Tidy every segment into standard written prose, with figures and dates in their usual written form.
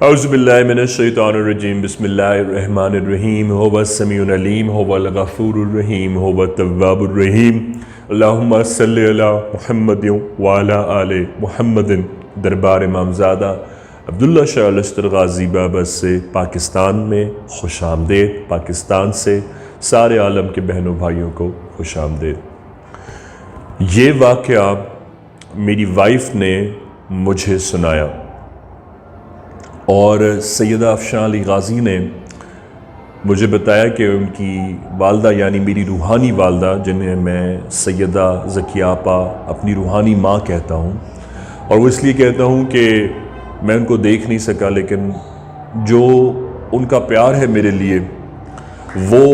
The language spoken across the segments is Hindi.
औज़ुबिल्लाहिमिनश्शैतानिर्रजीम बिस्मिल्लाहिर्रहमानिर्रहीम हुवस्समीउल अलीम हुवल गफ़ूरुर रहीम हुवत तव्वाबुर रहीम अल्लाहुम्मा सल्लि अला मुहम्मदिन व अला आले मुहम्मदिन। दरबार इमामज़ादा अब्दुल्ला शाह लश्कर गाज़ी बाबा से पाकिस्तान में खुशामदीद। पाकिस्तान से सारे आलम के बहनों भाइयों को खुशामदीद। ये वाक़या मेरी वाइफ ने मुझे सुनाया और सैयदा अफ़शान अली गाज़ी ने मुझे बताया कि उनकी वालदा यानी मेरी रूहानी वालदा, जिन्हें मैं सैयदा ज़किया आपा अपनी रूहानी माँ कहता हूँ, और वो इसलिए कहता हूँ कि मैं उनको देख नहीं सका, लेकिन जो उनका प्यार है मेरे लिए वो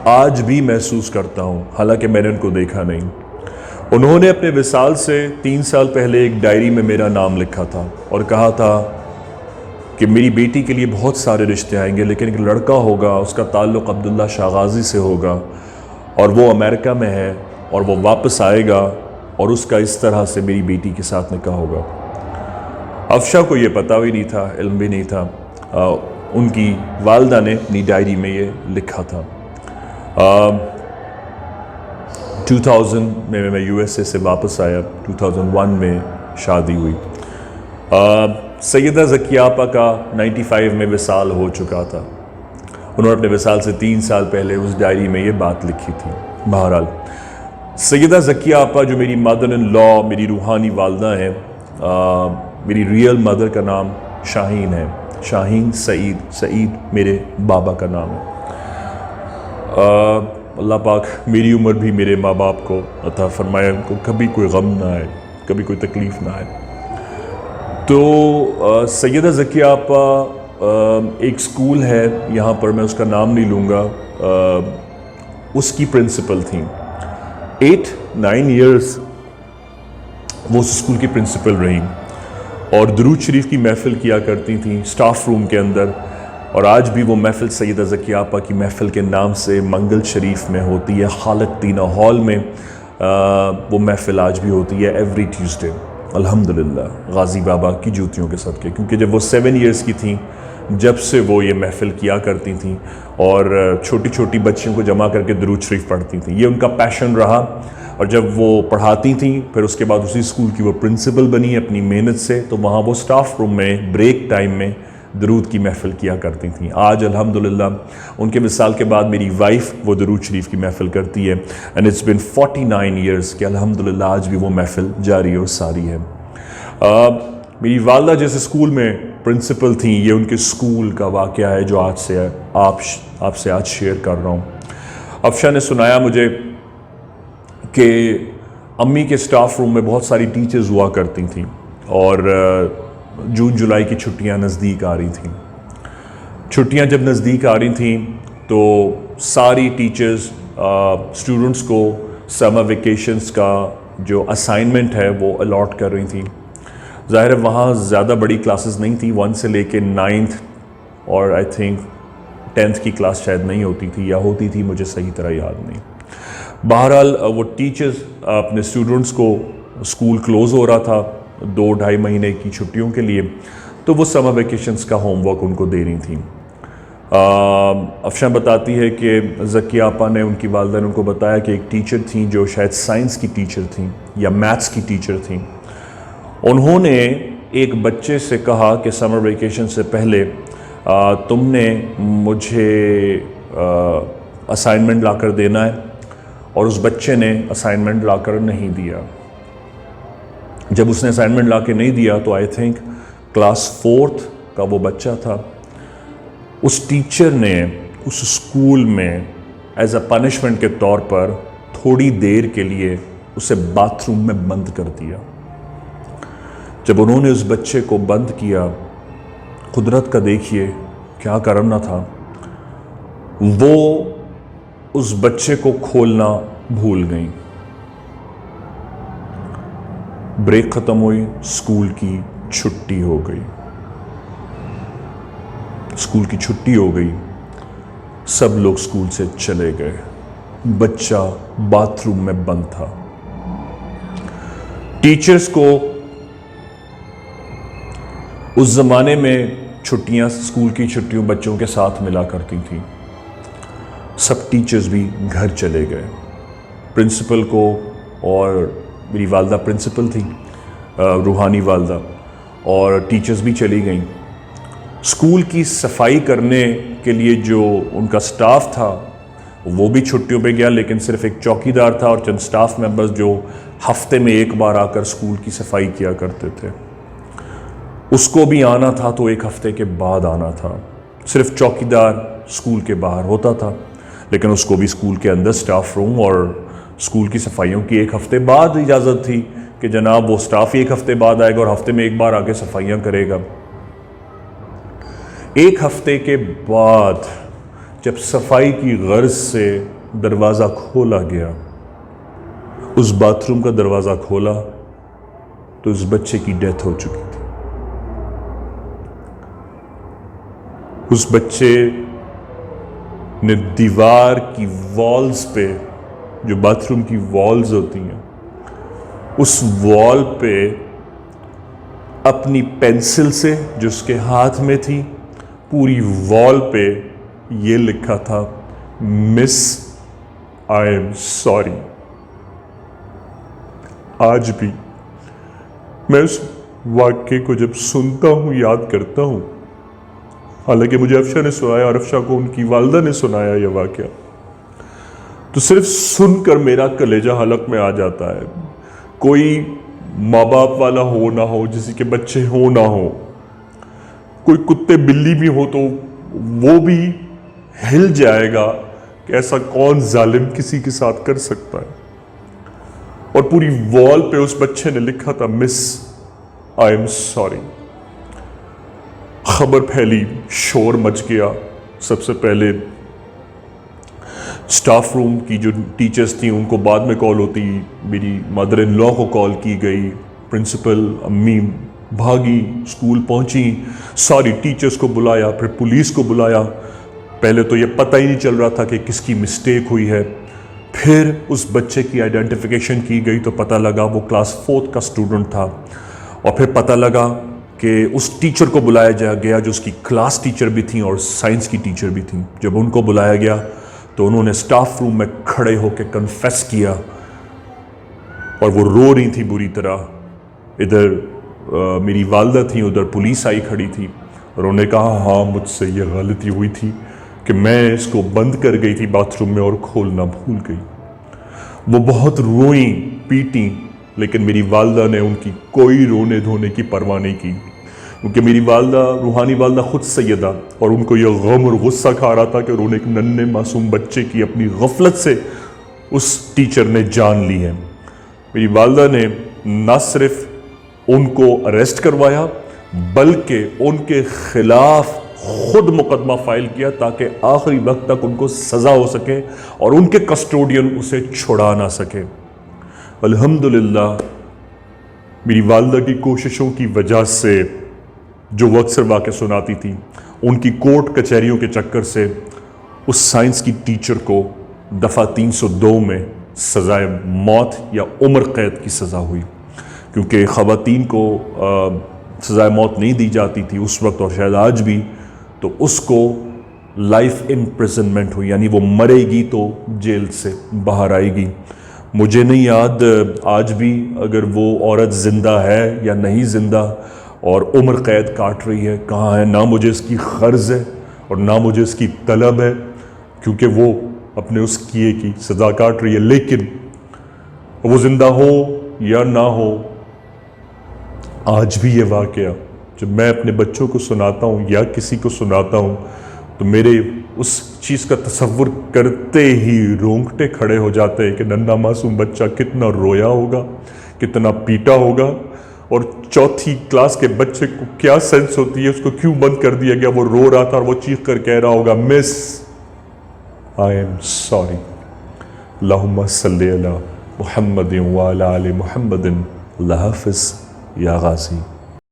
आज भी महसूस करता हूँ, हालांकि मैंने उनको देखा नहीं। उन्होंने अपने विसाल से 3 साल पहले एक डायरी में मेरा नाम लिखा था और कहा था कि मेरी बेटी के लिए बहुत सारे रिश्ते आएंगे, लेकिन एक लड़का होगा, उसका ताल्लुक़ अब्दुल्ला शाह गाज़ी से होगा और वो अमेरिका में है और वो वापस आएगा और उसका इस तरह से मेरी बेटी के साथ निकाह होगा। अफ़शा को ये पता भी नहीं था, इल्म भी नहीं था। उनकी वालदा ने अपनी डायरी में ये लिखा था। 2000 में मैं यूएसए से वापस आया, 2001 में शादी हुई। सैयदा ज़किया आपा का 95 में विसाल हो चुका था। उन्होंने अपने विसाल से 3 साल पहले उस डायरी में ये बात लिखी थी। बहरहाल सैयदा ज़किया आपा जो मेरी मदर इन लॉ, मेरी रूहानी वालदा हैं, मेरी रियल मदर का नाम शाहीन है, शाहीन सईद। सईद मेरे बाबा का नाम है। अल्लाह पाक मेरी उम्र भी मेरे माँ बाप को अता फरमाए, उनको कभी कोई गम ना आए, कभी कोई तकलीफ़ ना आए। तो सैयदा ज़किया आपा एक स्कूल है यहाँ पर, मैं उसका नाम नहीं लूँगा, उसकी प्रिंसिपल थी। 8-9 ईयर्स वो उस स्कूल की प्रिंसिपल रही और दुरूद शरीफ की महफ़िल किया करती थी स्टाफ रूम के अंदर। और आज भी वो महफ़िल सैयदा ज़किया आपा की महफ़िल के नाम से मंगल शरीफ में होती है। खालक तीना हॉल में वो महफ़िल आज भी होती है एवरी ट्यूसडे, अल्हम्दुलिल्लाह गाज़ी बाबा की जूतियों के सदके। क्योंकि जब वो 7 ईयर्स की थी, जब से वो ये महफ़िल किया करती थी और छोटी छोटी बच्चियों को जमा करके दुरूद शरीफ पढ़ती थी, ये उनका पैशन रहा। और जब वो पढ़ाती थी, फिर उसके बाद उसी स्कूल की वो प्रिंसिपल बनी अपनी मेहनत से, तो वहाँ वो स्टाफ रूम में ब्रेक टाइम में दरूद की महफ़िल किया करती थी। आज अल्हम्दुलिल्लाह उनके विसाल के बाद मेरी वाइफ वो दरूद शरीफ की महफ़िल करती है। एंड इट्स बिन 49 ईयर्स कि अल्हम्दुलिल्लाह आज भी वो महफ़िल जारी और सारी है। मेरी वालदा जैसे स्कूल में प्रिंसिपल थी, ये उनके स्कूल का वाक़या है जो आज से आपसे आज शेयर कर रहा हूँ। अफ़शा ने सुनाया मुझे कि अम्मी के स्टाफ रूम में बहुत सारी टीचर्स हुआ करती थी और जून जुलाई की छुट्टियां नज़दीक आ रही थीं। छुट्टियां जब नज़दीक आ रही थीं तो सारी टीचर्स स्टूडेंट्स को समर वेकेशंस का जो असाइनमेंट है वो अलॉट कर रही थी। ज़ाहिर है वहाँ ज़्यादा बड़ी क्लासेस नहीं थी, 1 से लेके 9th और आई थिंक 10th की क्लास शायद नहीं होती थी, या होती थी, मुझे सही तरह याद नहीं। बहरहाल वो टीचर्स अपने स्टूडेंट्स को, स्कूल क्लोज़ हो रहा था 2-2.5 महीने की छुट्टियों के लिए, तो वो समर वेकेशंस का होमवर्क उनको दे रही थी। अफ़शा बताती है कि ज़किया आपा ने, उनकी वालदा ने उनको बताया कि एक टीचर थी जो शायद साइंस की टीचर थी या मैथ्स की टीचर थी। उन्होंने एक बच्चे से कहा कि समर वेकेशन से पहले तुमने मुझे असाइनमेंट लाकर देना है, और उस बच्चे ने असाइनमेंट लाकर नहीं दिया। जब उसने असाइनमेंट ला के नहीं दिया तो आई थिंक क्लास 4th का वो बच्चा था। उस टीचर ने उस स्कूल में एज अ पनिशमेंट के तौर पर थोड़ी देर के लिए उसे बाथरूम में बंद कर दिया। जब उन्होंने उस बच्चे को बंद किया, कुदरत का देखिए क्या करना था, वो उस बच्चे को खोलना भूल गई। ब्रेक ख़त्म हुई, स्कूल की छुट्टी हो गई। स्कूल की छुट्टी हो गई, सब लोग स्कूल से चले गए, बच्चा बाथरूम में बंद था। टीचर्स को उस ज़माने में छुट्टियां, स्कूल की छुट्टियों बच्चों के साथ मिला करती थी। सब टीचर्स भी घर चले गए। प्रिंसिपल को, और मेरी वालदा प्रिंसिपल थी, रूहानी वालदा, और टीचर्स भी चली गईं। स्कूल की सफाई करने के लिए जो उनका स्टाफ था वो भी छुट्टियों पे गया, लेकिन सिर्फ एक चौकीदार था और चंद स्टाफ मेंबर्स जो हफ्ते में एक बार आकर स्कूल की सफाई किया करते थे। उसको भी आना था तो एक हफ्ते के बाद आना था। सिर्फ चौकीदार स्कूल के बाहर होता था, लेकिन उसको भी स्कूल के अंदर स्टाफ रूम और स्कूल की सफाइयों की एक हफ्ते बाद इजाज़त थी कि जनाब वो स्टाफ ही एक हफ्ते बाद आएगा और हफ्ते में एक बार आके सफाइयाँ करेगा। एक हफ्ते के बाद जब सफाई की गर्ज से दरवाज़ा खोला गया, उस बाथरूम का दरवाज़ा खोला तो उस बच्चे की डेथ हो चुकी थी। उस बच्चे ने दीवार की वॉल्स पे, जो बाथरूम की वॉल्स होती हैं, उस वॉल पे अपनी पेंसिल से जो उसके हाथ में थी, पूरी वॉल पे ये लिखा था, मिस आई एम सॉरी। आज भी मैं उस वाक्य को जब सुनता हूं, याद करता हूं, हालांकि मुझे अफशा ने सुनाया और अफशा को उनकी वालदा ने सुनाया यह वाक्य, तो सिर्फ सुनकर मेरा कलेजा हलक में आ जाता है। कोई माँ बाप वाला हो ना हो, किसी के बच्चे हो ना हो, कोई कुत्ते बिल्ली भी हो तो वो भी हिल जाएगा कि ऐसा कौन जालिम किसी के साथ कर सकता है। और पूरी वॉल पे उस बच्चे ने लिखा था, मिस आई एम सॉरी। खबर फैली, शोर मच गया। सबसे पहले स्टाफ रूम की जो टीचर्स थी उनको बाद में कॉल होती, मेरी मदर इन लॉ को कॉल की गई, प्रिंसिपल अम्मी भागी, स्कूल पहुंची, सारी टीचर्स को बुलाया, फिर पुलिस को बुलाया। पहले तो ये पता ही नहीं चल रहा था कि किसकी मिस्टेक हुई है। फिर उस बच्चे की आइडेंटिफिकेशन की गई तो पता लगा वो क्लास 4 का स्टूडेंट था। और फिर पता लगा कि उस टीचर को बुलाया गया जो उसकी क्लास टीचर भी थी और साइंस की टीचर भी थी। जब उनको बुलाया गया तो उन्होंने स्टाफ रूम में खड़े होकर कन्फेस किया और वो रो रही थी बुरी तरह। इधर मेरी वालदा थी, उधर पुलिस आई खड़ी थी और उन्होंने कहा, हाँ मुझसे ये गलती हुई थी कि मैं इसको बंद कर गई थी बाथरूम में और खोलना भूल गई। वो बहुत रोई पीटी, लेकिन मेरी वालदा ने उनकी कोई रोने धोने की परवाह नहीं की, क्योंकि मेरी वालदा, रूहानी वालदा खुद सैयदा, और उनको यह गम और गुस्सा खा रहा था कि उन्होंने एक नन्हे मासूम बच्चे की अपनी गफलत से उस टीचर ने जान ली है। मेरी वालदा ने न सिर्फ उनको अरेस्ट करवाया बल्कि उनके खिलाफ खुद मुकदमा फाइल किया ताकि आखिरी वक्त तक उनको सज़ा हो सके और उनके कस्टोडियन उसे छुड़ा ना सके। अल्हम्दुलिल्लाह मेरी वालदा की कोशिशों की वजह से, जो वो अक्सर वाक़े सुनाती थी, उनकी कोर्ट कचहरियों के चक्कर से उस साइंस की टीचर को दफ़ा 302 में सज़ाए मौत या उम्र कैद की सज़ा हुई, क्योंकि ख़वातीन को सज़ाए मौत नहीं दी जाती थी उस वक्त और शायद आज भी। तो उसको लाइफ इम्प्रिजनमेंट हुई, यानी वो मरेगी तो जेल से बाहर आएगी। मुझे नहीं याद आज भी अगर वो औरत ज़िंदा है या नहीं ज़िंदा और उम्र कैद काट रही है, कहाँ है। ना मुझे इसकी ख़र्ज़ है और ना मुझे इसकी तलब है, क्योंकि वो अपने उस किए की सज़ा काट रही है। लेकिन वो ज़िंदा हो या ना हो, आज भी ये वाक़या जब मैं अपने बच्चों को सुनाता हूँ या किसी को सुनाता हूँ तो मेरे उस चीज़ का तसव्वुर करते ही रोंगटे खड़े हो जाते हैं कि नन्हा मासूम बच्चा कितना रोया होगा, कितना पीटा होगा, और चौथी क्लास के बच्चे को क्या सेंस होती है, उसको क्यों बंद कर दिया गया। वो रो रहा था और वो चीख कर कह रहा होगा, मिस आई एम सॉरी, अल्लाहुम्मा सल्ली अला मुहम्मदिन व अला आलि मुहम्मदिन, अल्लाह हाफ़िज़ या गाज़ी।